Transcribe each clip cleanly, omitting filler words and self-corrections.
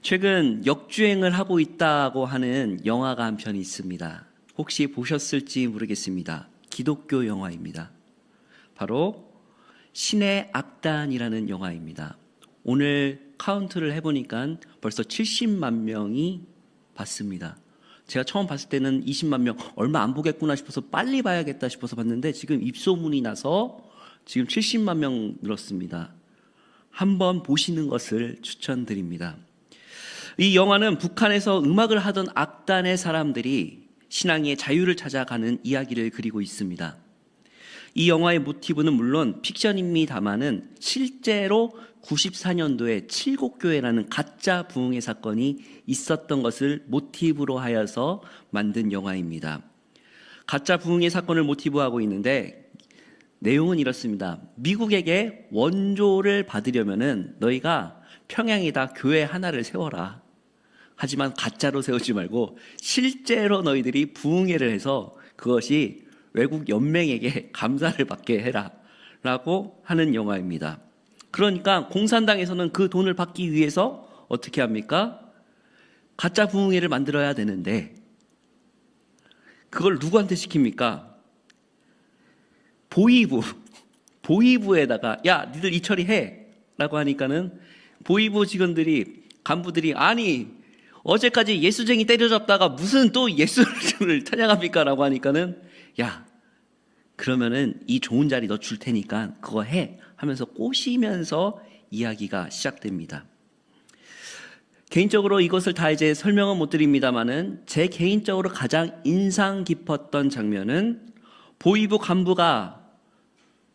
최근 역주행을 하고 있다고 하는 영화가 한 편 있습니다. 혹시 보셨을지 모르겠습니다. 기독교 영화입니다. 바로 신의 악단이라는 영화입니다. 오늘 카운트를 해보니까 벌써 70만 명이 봤습니다. 제가 처음 봤을 때는 20만 명, 얼마 안 보겠구나 싶어서 빨리 봐야겠다 싶어서 봤는데 지금 입소문이 나서 지금 70만 명 늘었습니다. 한번 보시는 것을 추천드립니다. 이 영화는 북한에서 음악을 하던 악단의 사람들이 신앙의 자유를 찾아가는 이야기를 그리고 있습니다. 이 영화의 모티브는 물론 픽션입니다마는 실제로 94년도에 칠곡교회라는 가짜 부흥회 사건이 있었던 것을 모티브로 하여서 만든 영화입니다. 가짜 부흥회 사건을 모티브하고 있는데 내용은 이렇습니다. 미국에게 원조를 받으려면은 너희가 평양에다 교회 하나를 세워라. 하지만 가짜로 세우지 말고 실제로 너희들이 부흥회를 해서 그것이 외국 연맹에게 감사를 받게 해라 라고 하는 영화입니다. 그러니까 공산당에서는 그 돈을 받기 위해서 어떻게 합니까? 가짜 부흥회를 만들어야 되는데 그걸 누구한테 시킵니까? 보이부에다가 야 니들 이 처리해 라고 하니까는 보이부 직원들이 간부들이 아니 어제까지 예수쟁이 때려잡다가 무슨 또 예수를 찬양합니까? 라고 하니까는 야 그러면은 이 좋은 자리 너 줄 테니까 그거 해 하면서 꼬시면서 이야기가 시작됩니다. 개인적으로 이것을 다 이제 설명은 못 드립니다만은 제 개인적으로 가장 인상 깊었던 장면은 보이부 간부가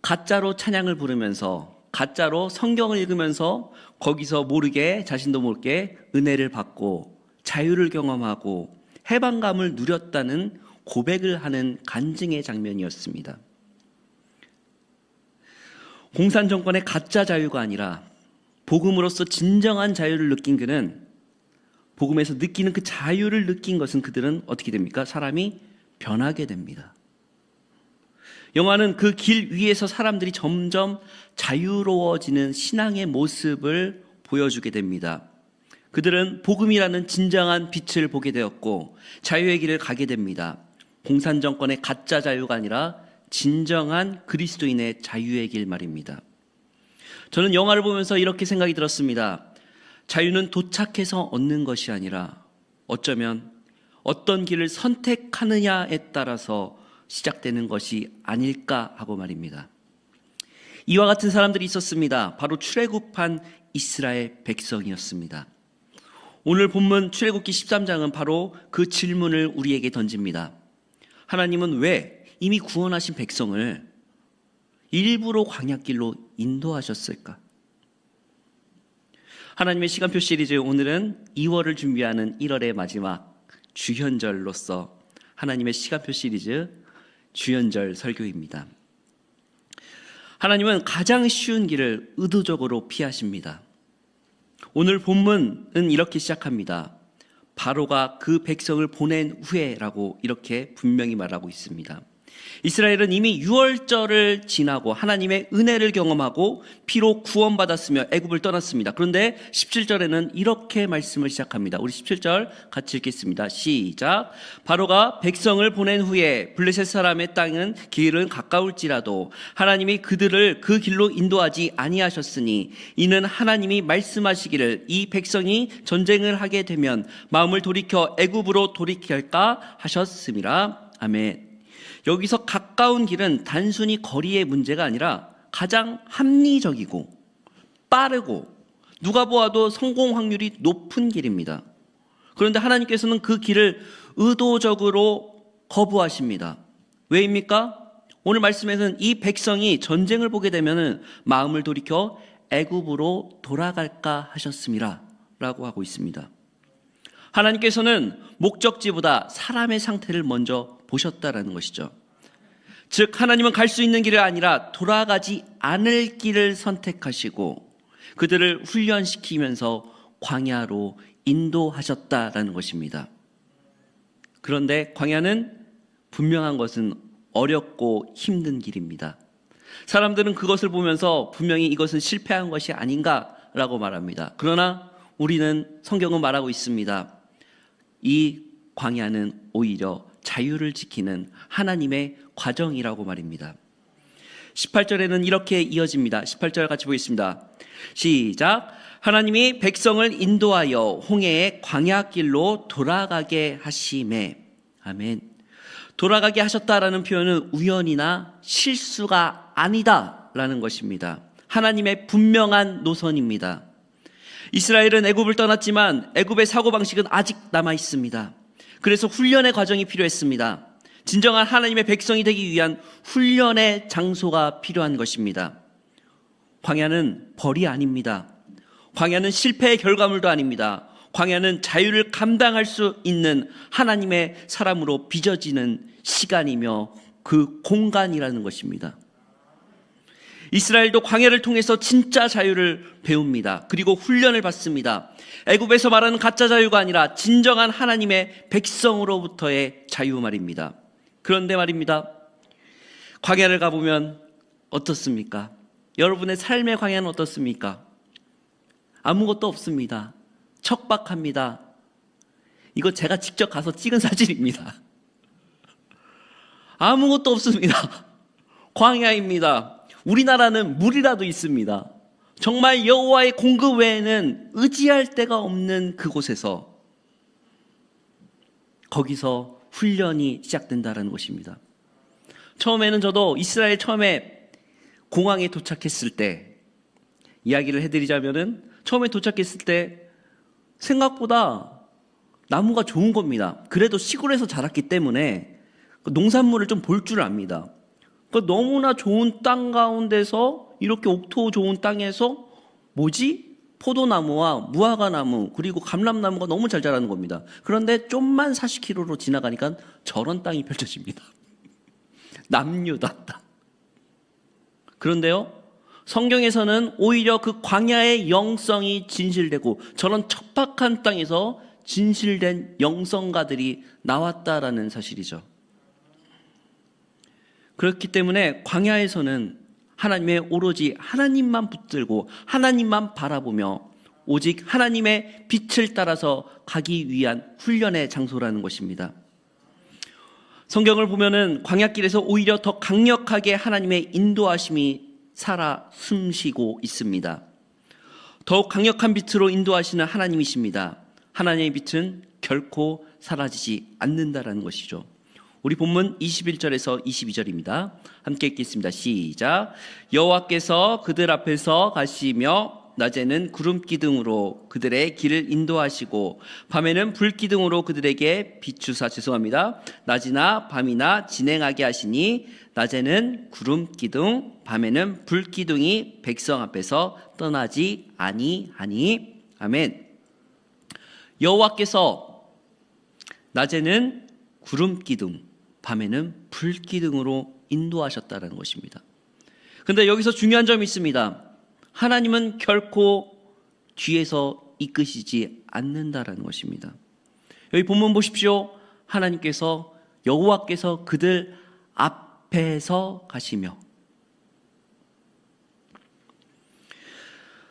가짜로 찬양을 부르면서 가짜로 성경을 읽으면서 거기서 모르게 자신도 모르게 은혜를 받고 자유를 경험하고 해방감을 누렸다는 고백을 하는 간증의 장면이었습니다. 공산 정권의 가짜 자유가 아니라 복음으로서 진정한 자유를 느낀 그는 복음에서 느끼는 그 자유를 느낀 것은 그들은 어떻게 됩니까? 사람이 변하게 됩니다. 영화는 그 길 위에서 사람들이 점점 자유로워지는 신앙의 모습을 보여주게 됩니다. 그들은 복음이라는 진정한 빛을 보게 되었고 자유의 길을 가게 됩니다. 공산 정권의 가짜 자유가 아니라 진정한 그리스도인의 자유의 길 말입니다. 저는 영화를 보면서 이렇게 생각이 들었습니다. 자유는 도착해서 얻는 것이 아니라 어쩌면 어떤 길을 선택하느냐에 따라서 시작되는 것이 아닐까 하고 말입니다. 이와 같은 사람들이 있었습니다. 바로 출애굽한 이스라엘 백성이었습니다. 오늘 본문 출애굽기 13장은 바로 그 질문을 우리에게 던집니다. 하나님은 왜 이미 구원하신 백성을 일부러 광야길로 인도하셨을까? 하나님의 시간표 시리즈 오늘은 2월을 준비하는 1월의 마지막 주현절로서 하나님의 시간표 시리즈 주현절 설교입니다. 하나님은 가장 쉬운 길을 의도적으로 피하십니다. 오늘 본문은 이렇게 시작합니다. 바로가 그 백성을 보낸 후에라고 이렇게 분명히 말하고 있습니다. 이스라엘은 이미 유월절을 지나고 하나님의 은혜를 경험하고 피로 구원받았으며 애굽을 떠났습니다. 그런데 17절에는 이렇게 말씀을 시작합니다. 우리 17절 같이 읽겠습니다. 시작. 바로가 백성을 보낸 후에 블레셋 사람의 땅은 길은 가까울지라도 하나님이 그들을 그 길로 인도하지 아니하셨으니 이는 하나님이 말씀하시기를 이 백성이 전쟁을 하게 되면 마음을 돌이켜 애굽으로 돌이킬까 하셨음이라. 아멘. 여기서 가까운 길은 단순히 거리의 문제가 아니라 가장 합리적이고 빠르고 누가 보아도 성공 확률이 높은 길입니다. 그런데 하나님께서는 그 길을 의도적으로 거부하십니다. 왜입니까? 오늘 말씀에서는 이 백성이 전쟁을 보게 되면 마음을 돌이켜 애굽으로 돌아갈까 하셨음이라 라고 하고 있습니다. 하나님께서는 목적지보다 사람의 상태를 먼저 보셨다라는 것이죠. 즉 하나님은 갈 수 있는 길이 아니라 돌아가지 않을 길을 선택하시고 그들을 훈련시키면서 광야로 인도하셨다라는 것입니다. 그런데 광야는 분명한 것은 어렵고 힘든 길입니다. 사람들은 그것을 보면서 분명히 이것은 실패한 것이 아닌가라고 말합니다. 그러나 우리는 성경은 말하고 있습니다. 이 광야는 오히려 자유를 지키는 하나님의 과정이라고 말입니다. 18절에는 이렇게 이어집니다. 18절 같이 보겠습니다. 시작. 하나님이 백성을 인도하여 홍해의 광야길로 돌아가게 하시매. 아멘. 돌아가게 하셨다라는 표현은 우연이나 실수가 아니다라는 것입니다. 하나님의 분명한 노선입니다. 이스라엘은 애굽을 떠났지만 애굽의 사고방식은 아직 남아 있습니다. 그래서 훈련의 과정이 필요했습니다. 진정한 하나님의 백성이 되기 위한 훈련의 장소가 필요한 것입니다. 광야는 벌이 아닙니다. 광야는 실패의 결과물도 아닙니다. 광야는 자유를 감당할 수 있는 하나님의 사람으로 빚어지는 시간이며 그 공간이라는 것입니다. 이스라엘도 광야를 통해서 진짜 자유를 배웁니다. 그리고 훈련을 받습니다. 애굽에서 말하는 가짜 자유가 아니라 진정한 하나님의 백성으로부터의 자유 말입니다. 그런데 말입니다. 광야를 가보면 어떻습니까? 여러분의 삶의 광야는 어떻습니까? 아무것도 없습니다. 척박합니다. 이거 제가 직접 가서 찍은 사진입니다. 아무것도 없습니다. 광야입니다. 우리나라는 물이라도 있습니다. 정말 여호와의 공급 외에는 의지할 데가 없는 그곳에서 거기서 훈련이 시작된다는 것입니다. 처음에는 저도 이스라엘 처음에 공항에 도착했을 때 이야기를 해드리자면은 처음에 도착했을 때 생각보다 나무가 좋은 겁니다. 그래도 시골에서 자랐기 때문에 농산물을 좀 볼 줄 압니다. 너무나 좋은 땅 가운데서 이렇게 옥토 좋은 땅에서 포도나무와 무화과나무 그리고 감람나무가 너무 잘 자라는 겁니다. 그런데 좀만 40km로 지나가니까 저런 땅이 펼쳐집니다. 남유다 땅. 그런데요, 성경에서는 오히려 그 광야의 영성이 진실되고 저런 척박한 땅에서 진실된 영성가들이 나왔다라는 사실이죠. 그렇기 때문에 광야에서는 하나님의 오로지 하나님만 붙들고 하나님만 바라보며 오직 하나님의 빛을 따라서 가기 위한 훈련의 장소라는 것입니다. 성경을 보면은 광야길에서 오히려 더 강력하게 하나님의 인도하심이 살아 숨쉬고 있습니다. 더욱 강력한 빛으로 인도하시는 하나님이십니다. 하나님의 빛은 결코 사라지지 않는다라는 것이죠. 우리 본문 21절에서 22절입니다. 함께 읽겠습니다. 시작. 여호와께서 그들 앞에서 가시며 낮에는 구름 기둥으로 그들의 길을 인도하시고 밤에는 불 기둥으로 그들에게 비추사 낮이나 밤이나 진행하게 하시니 낮에는 구름 기둥 밤에는 불 기둥이 백성 앞에서 떠나지 아니하니. 아멘. 여호와께서 낮에는 구름 기둥 밤에는 불 기둥으로 인도하셨다는 것입니다. 그런데 여기서 중요한 점이 있습니다. 하나님은 결코 뒤에서 이끄시지 않는다라는 것입니다. 여기 본문 보십시오. 하나님께서 여호와께서 그들 앞에서 가시며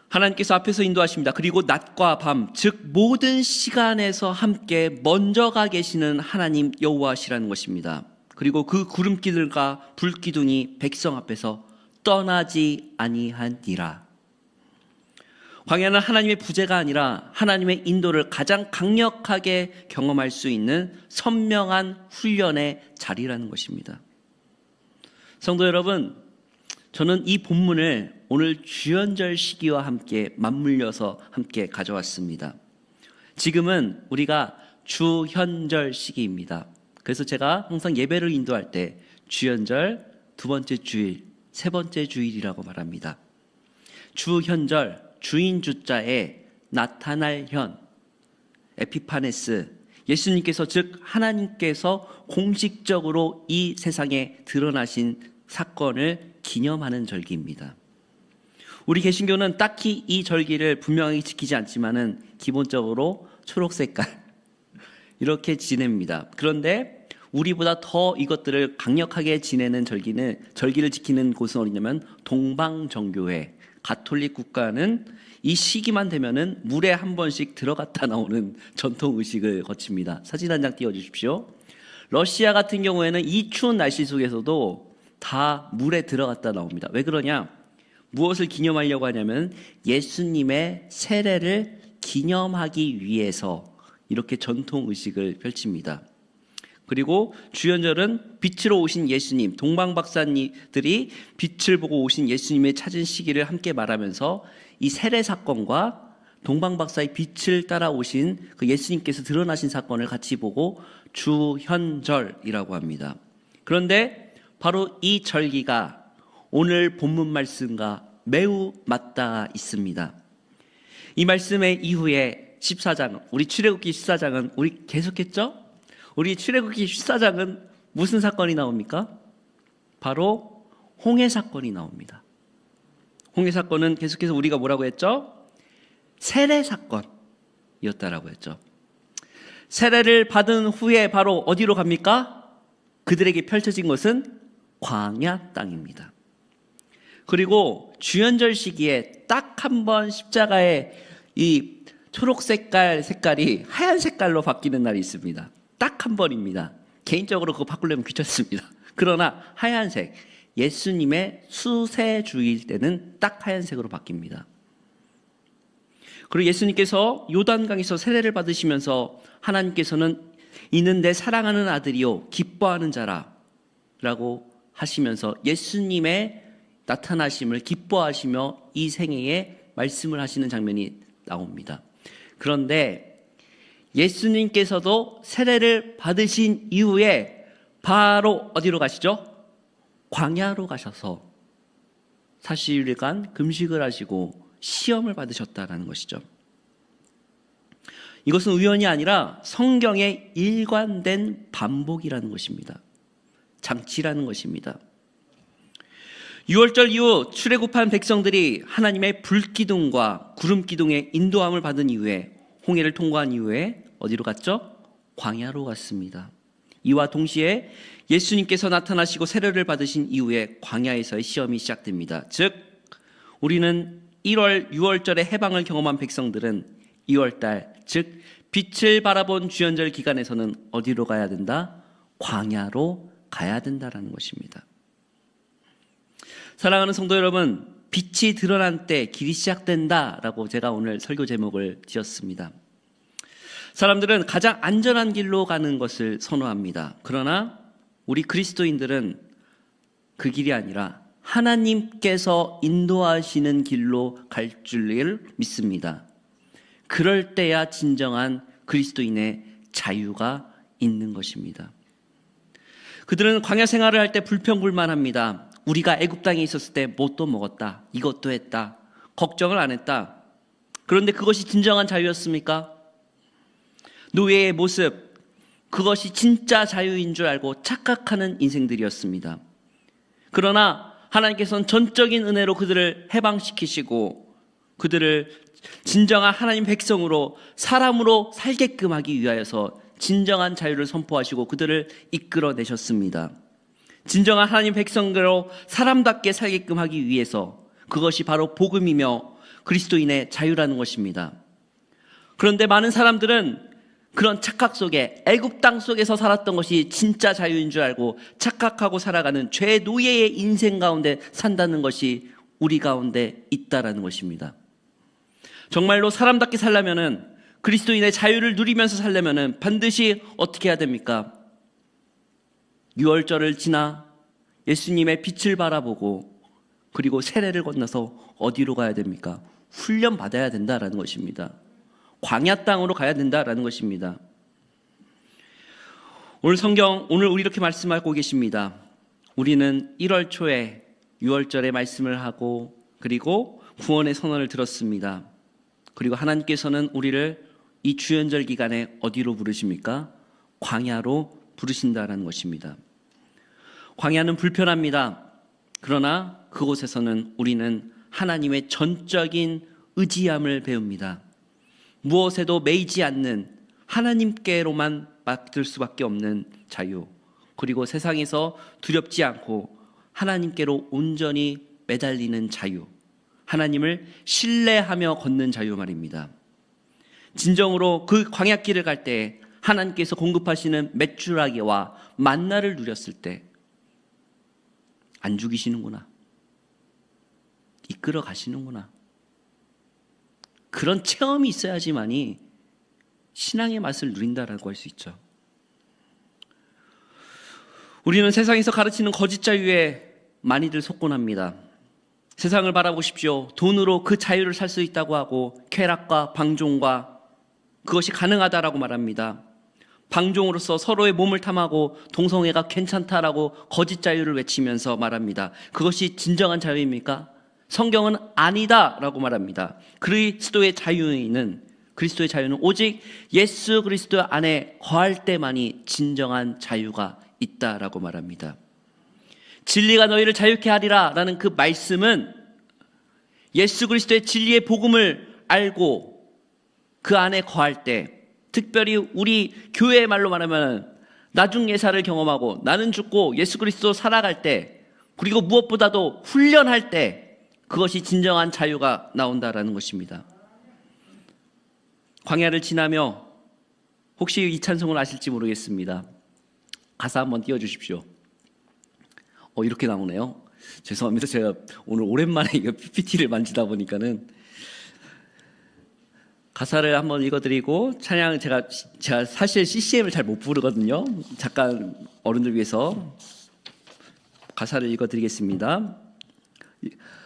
하나님께서 앞에서 인도하십니다. 그리고 낮과 밤, 즉 모든 시간에서 함께 먼저 가 계시는 하나님 여호와시라는 것입니다. 그리고 그 구름기들과 불기둥이 백성 앞에서 떠나지 아니하니라. 광야는 하나님의 부재가 아니라 하나님의 인도를 가장 강력하게 경험할 수 있는 선명한 훈련의 자리라는 것입니다. 성도 여러분, 저는 이 본문을 오늘 주연절 시기와 함께 맞물려서 함께 가져왔습니다. 지금은 우리가 주현절 시기입니다. 그래서 제가 항상 예배를 인도할 때 주연절, 두 번째 주일, 세 번째 주일이라고 말합니다. 주현절, 주인 주자에 나타날 현, 에피파네스, 예수님께서 즉 하나님께서 공식적으로 이 세상에 드러나신 사건을 기념하는 절기입니다. 우리 개신교는 딱히 이 절기를 분명하게 지키지 않지만은 기본적으로 초록 색깔 이렇게 지냅니다. 그런데 우리보다 더 이것들을 강력하게 지내는 절기를 지키는 곳은 어디냐면 동방정교회, 가톨릭 국가는 이 시기만 되면은 물에 한 번씩 들어갔다 나오는 전통 의식을 거칩니다. 사진 한 장 띄워주십시오. 러시아 같은 경우에는 이 추운 날씨 속에서도 다 물에 들어갔다 나옵니다. 왜 그러냐? 무엇을 기념하려고 하냐면 예수님의 세례를 기념하기 위해서 이렇게 전통 의식을 펼칩니다. 그리고 주연절은 빛으로 오신 예수님, 동방박사들이 빛을 보고 오신 예수님의 찾은 시기를 함께 말하면서 이 세례 사건과 동방박사의 빛을 따라오신 그 예수님께서 드러나신 사건을 같이 보고 주현절이라고 합니다. 그런데 바로 이 절기가 오늘 본문 말씀과 매우 맞닿아 있습니다. 이 말씀의 이후에 14장, 우리 출애굽기 14장은 우리 계속했죠? 우리 출애굽기 14장은 무슨 사건이 나옵니까? 바로 홍해 사건이 나옵니다. 홍해 사건은 계속해서 우리가 뭐라고 했죠? 세례 사건이었다라고 했죠. 세례를 받은 후에 바로 어디로 갑니까? 그들에게 펼쳐진 것은 광야 땅입니다. 그리고 주연절 시기에 딱 한 번 십자가의 이 초록 색깔이 하얀 색깔로 바뀌는 날이 있습니다. 딱 한 번입니다. 개인적으로 그거 바꾸려면 귀찮습니다. 그러나 하얀색, 예수님의 수세주일 때는 딱 하얀색으로 바뀝니다. 그리고 예수님께서 요단강에서 세례를 받으시면서 하나님께서는 이는 내 사랑하는 아들이요 기뻐하는 자라 라고 하시면서 예수님의 나타나심을 기뻐하시며 이 생애에 말씀을 하시는 장면이 나옵니다. 그런데 예수님께서도 세례를 받으신 이후에 바로 어디로 가시죠? 광야로 가셔서 40일간 금식을 하시고 시험을 받으셨다라는 것이죠. 이것은 우연이 아니라 성경의 일관된 반복이라는 것입니다. 장치라는 것입니다. 6월절 이후 출애굽한 백성들이 하나님의 불기둥과 구름기둥의 인도함을 받은 이후에 홍해를 통과한 이후에 어디로 갔죠? 광야로 갔습니다. 이와 동시에 예수님께서 나타나시고 세례를 받으신 이후에 광야에서의 시험이 시작됩니다. 즉 우리는 1월 6월절의 해방을 경험한 백성들은 2월달 즉 빛을 바라본 주연절 기간에서는 어디로 가야 된다? 광야로 가야 된다라는 것입니다. 사랑하는 성도 여러분, 빛이 드러난 때 길이 시작된다라고 제가 오늘 설교 제목을 지었습니다. 사람들은 가장 안전한 길로 가는 것을 선호합니다. 그러나 우리 그리스도인들은 그 길이 아니라 하나님께서 인도하시는 길로 갈 줄을 믿습니다. 그럴 때야 진정한 그리스도인의 자유가 있는 것입니다. 그들은 광야 생활을 할 때 불평불만합니다. 우리가 애굽 땅에 있었을 때 뭣도 먹었다, 이것도 했다, 걱정을 안 했다. 그런데 그것이 진정한 자유였습니까? 노예의 모습, 그것이 진짜 자유인 줄 알고 착각하는 인생들이었습니다. 그러나 하나님께서는 전적인 은혜로 그들을 해방시키시고 그들을 진정한 하나님 백성으로 사람으로 살게끔 하기 위하여서 진정한 자유를 선포하시고 그들을 이끌어내셨습니다. 진정한 하나님 백성으로 사람답게 살게끔 하기 위해서 그것이 바로 복음이며 그리스도인의 자유라는 것입니다. 그런데 많은 사람들은 그런 착각 속에 애굽 땅 속에서 살았던 것이 진짜 자유인 줄 알고 착각하고 살아가는 죄 노예의 인생 가운데 산다는 것이 우리 가운데 있다라는 것입니다. 정말로 사람답게 살려면은 그리스도인의 자유를 누리면서 살려면은 반드시 어떻게 해야 됩니까? 6월절을 지나 예수님의 빛을 바라보고 그리고 세례를 건너서 어디로 가야 됩니까? 훈련 받아야 된다라는 것입니다. 광야 땅으로 가야 된다라는 것입니다. 오늘 우리 이렇게 말씀하고 계십니다. 우리는 1월 초에 6월절에 말씀을 하고 그리고 구원의 선언을 들었습니다. 그리고 하나님께서는 우리를 이 주연절 기간에 어디로 부르십니까? 광야로 부르신다라는 것입니다. 광야는 불편합니다. 그러나 그곳에서는 우리는 하나님의 전적인 의지함을 배웁니다. 무엇에도 매이지 않는 하나님께로만 맡길 수밖에 없는 자유, 그리고 세상에서 두렵지 않고 하나님께로 온전히 매달리는 자유, 하나님을 신뢰하며 걷는 자유 말입니다. 진정으로 그 광야길을 갈 때 하나님께서 공급하시는 메추라기와 만나를 누렸을 때 안 죽이시는구나, 이끌어 가시는구나, 그런 체험이 있어야지만이 신앙의 맛을 누린다라고 할 수 있죠. 우리는 세상에서 가르치는 거짓 자유에 많이들 속곤합니다. 세상을 바라보십시오. 돈으로 그 자유를 살 수 있다고 하고 쾌락과 방종과 그것이 가능하다라고 말합니다. 방종으로서 서로의 몸을 탐하고 동성애가 괜찮다라고 거짓 자유를 외치면서 말합니다. 그것이 진정한 자유입니까? 성경은 아니다라고 말합니다. 그리스도의 자유는 오직 예수 그리스도 안에 거할 때만이 진정한 자유가 있다라고 말합니다. 진리가 너희를 자유케 하리라 라는 그 말씀은 예수 그리스도의 진리의 복음을 알고 그 안에 거할 때, 특별히 우리 교회의 말로 말하면 나중 예사를 경험하고 나는 죽고 예수 그리스도 살아갈 때, 그리고 무엇보다도 훈련할 때 그것이 진정한 자유가 나온다라는 것입니다. 광야를 지나며, 혹시 이 찬송을 아실지 모르겠습니다. 가사 한번 띄워주십시오. 이렇게 나오네요. 죄송합니다. 제가 오늘 오랜만에 이거 PPT를 만지다 보니까는 가사를 한번 읽어드리고 찬양, 제가 사실 CCM을 잘 못 부르거든요. 잠깐 어른들 위해서 가사를 읽어드리겠습니다.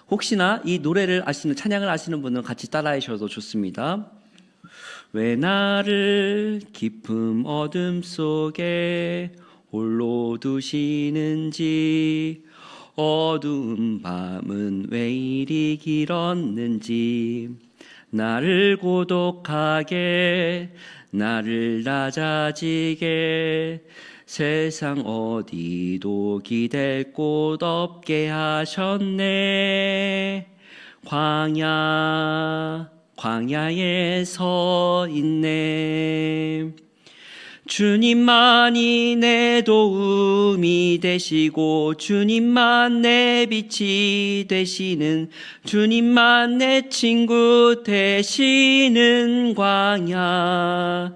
혹시나 이 노래를 아시는, 찬양을 아시는 분은 같이 따라해 주셔도 좋습니다. 왜 나를 깊은 어둠 속에 홀로 두시는지, 어두운 밤은 왜 이리 길었는지, 나를 고독하게, 나를 낮아지게, 세상 어디도 기댈 곳 없게 하셨네. 광야에 서 있네. 주님만이 내 도움이 되시고, 주님만 내 빛이 되시는, 주님만 내 친구 되시는 광야.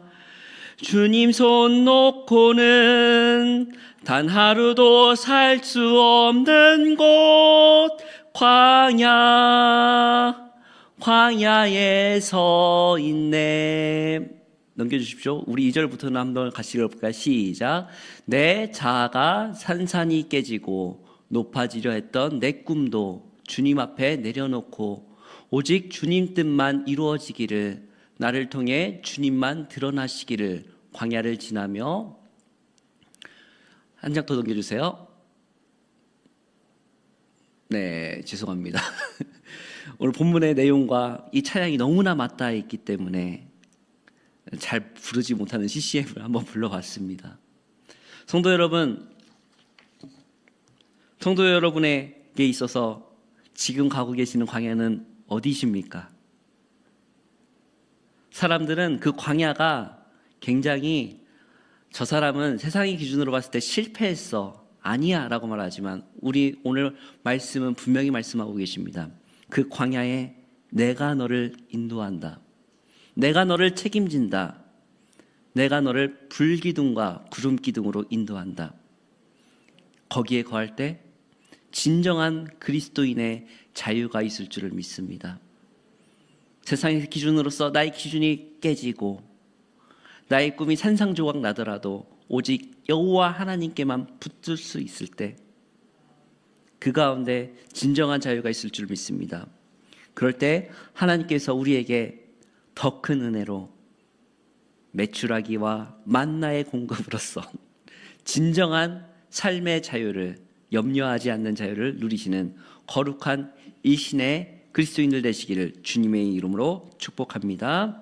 주님 손 놓고는 단 하루도 살 수 없는 곳, 광야에 서 있네. 넘겨주십시오. 우리 2절부터는 한번 같이 읽어볼까요? 시작. 내 자아가 산산이 깨지고 높아지려 했던 내 꿈도 주님 앞에 내려놓고, 오직 주님 뜻만 이루어지기를, 나를 통해 주님만 드러나시기를 광야를 지나며. 한 장 더 넘겨주세요. 네, 죄송합니다. 오늘 본문의 내용과 이 찬양이 너무나 맞닿아 있기 때문에 잘 부르지 못하는 CCM을 한번 불러봤습니다. 성도 여러분에게 있어서 지금 가고 계시는 광야는 어디십니까? 사람들은 그 광야가 굉장히, 저 사람은 세상의 기준으로 봤을 때 실패했어, 아니야 라고 말하지만, 우리 오늘 말씀은 분명히 말씀하고 계십니다. 그 광야에 내가 너를 인도한다, 내가 너를 책임진다, 내가 너를 불기둥과 구름기둥으로 인도한다. 거기에 거할 때 진정한 그리스도인의 자유가 있을 줄을 믿습니다. 세상의 기준으로서 나의 기준이 깨지고 나의 꿈이 산상조각 나더라도 오직 여호와 하나님께만 붙들 수 있을 때, 그 가운데 진정한 자유가 있을 줄 믿습니다. 그럴 때 하나님께서 우리에게 더 큰 은혜로 메추라기와 만나의 공급으로서 진정한 삶의 자유를, 염려하지 않는 자유를 누리시는 거룩한 이 신의 그리스도인들 되시기를 주님의 이름으로 축복합니다.